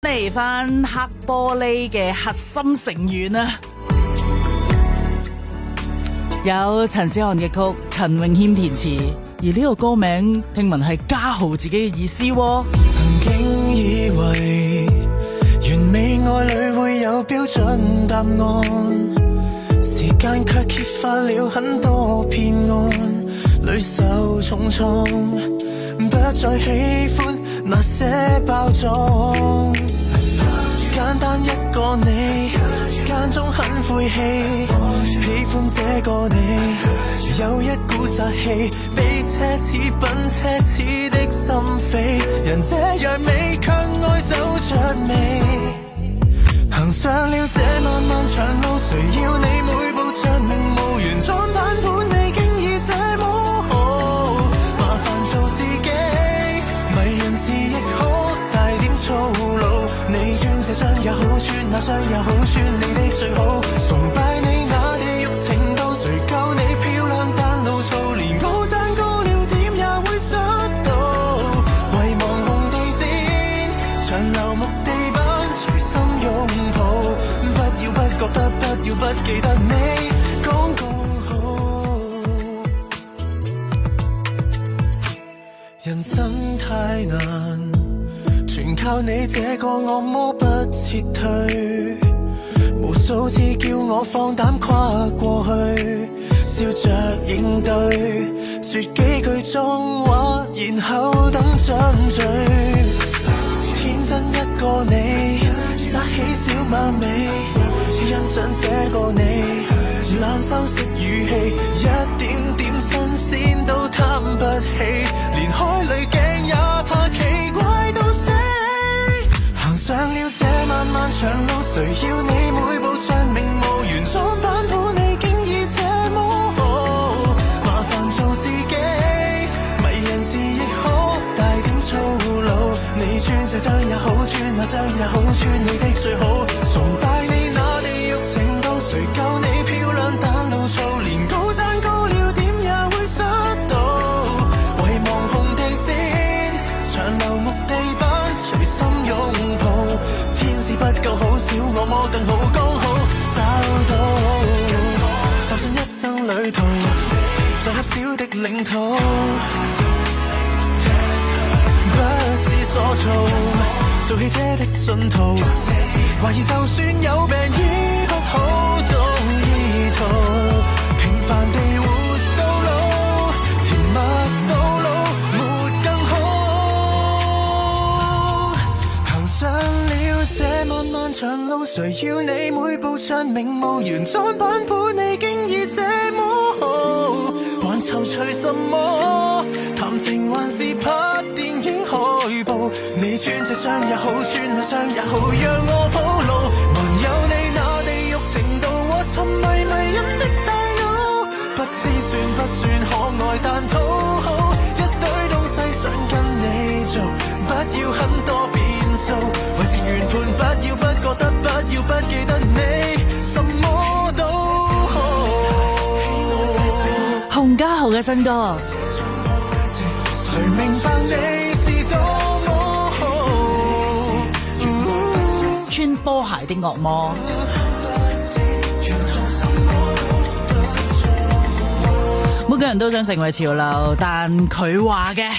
嚟翻黑玻璃嘅核心成員啊，有陳思翰嘅曲，陳詠謙填詞，而呢個歌名聽聞係家豪自己嘅意思喎。曾經以為完美愛侶會有標準答案，時間卻揭發了很多騙案，屢受重創，不再喜歡那些包裝。簡單一個你，間中很晦氣，喜歡這個你，有一股殺氣，比奢侈品奢侈的心扉，人這樣美卻愛走着味，行上了這漫漫長路，誰要你每步像名模原裝版本，你經已這麼好，麻煩做自己，迷人時亦可帶點粗魯，你穿這雙也好穿，那雙也好穿，你的最好，崇拜你那地獄程度，誰夠你漂亮但怒燥，連高踭高了點也會摔倒，為網紅地氈長流木地板隨心擁抱，不要不覺得，不要不記得你講過好，人生太難，全靠你這個惡魔不撤退，無數次叫我放膽跨過去，笑着應對，說幾句髒話，然後等張嘴，天真一個你，紮起小馬尾，欣賞這個你，懶修飾語氣，一點點新鮮都貪不起，連開濾鏡也怕奇怪到死，行上了這漫漫長路，誰要你每步像名模原裝版本，你經已這麼好，麻煩做自己，迷人時亦可帶點粗魯，你穿這雙也好穿，那雙也好穿，你的最好，崇拜你那地獄程度，誰夠你漂亮但怒燥，連高踭高了點也會摔倒，為網紅地氈長流木地板隨心擁抱，天使不夠好，小惡魔更好，剛好找到，踏進一生旅途，在狹小的領土，不知所措，做汽車的信徒，懷疑就算有病醫不好都醫肚，平凡地活到老，甜蜜到老，沒更好，行上了這漫漫長路，誰要你每步像名模原裝版本，你經已這麼好，還躊躇什麼？談情還是拍電影海報，你穿這雙也好穿，那雙也好，讓我鋪路，還有你那地獄程度和沉迷迷人的大腦，不知算不算可愛但討好，一堆東西想跟你做，不要很多變數，維持原盤，不要不覺得，不要不記得你什麼都好，洪家豪嘅新歌誰明白你是多麼好，穿波鞋的惡魔。每個人都想成為潮流，但佢話嘅，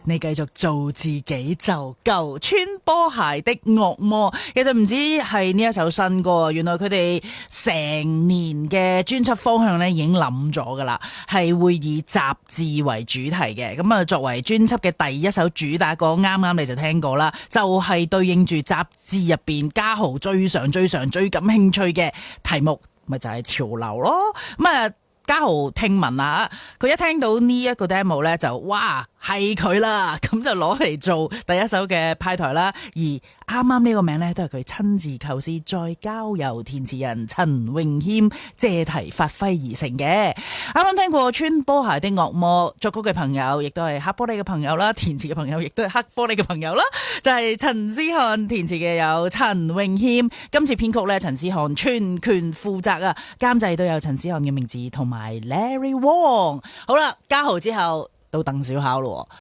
你繼續做自己就夠。穿波鞋的惡魔，其實唔止係呢一首新歌，原來佢哋成年嘅專輯方向咧已經諗咗噶啦，係會以雜誌為主題嘅。咁啊，作為專輯嘅第一首主打歌，啱啱你就聽過啦，就係對應住雜誌入邊家豪最常最感興趣嘅題目，咪就係潮流咯。咁啊，家豪聽聞啊，佢一聽到呢一個 demo 咧，就哇係佢啦，咁就攞嚟做第一首嘅派台啦。而啱啱呢個名咧，都係佢親自構思，再交由填詞人陳詠謙借題發揮而成嘅。啱啱聽過穿波鞋的惡魔，作曲嘅朋友亦都係黑玻璃嘅朋友啦，填詞嘅朋友亦都係黑玻璃嘅朋友啦，就係陳思翰，填詞嘅有陳詠謙。今次編曲咧，陳思翰全權負責啊，監製都有陳思翰嘅名字同埋 Larry Wong。好啦，家豪之後到鄧小巧咯。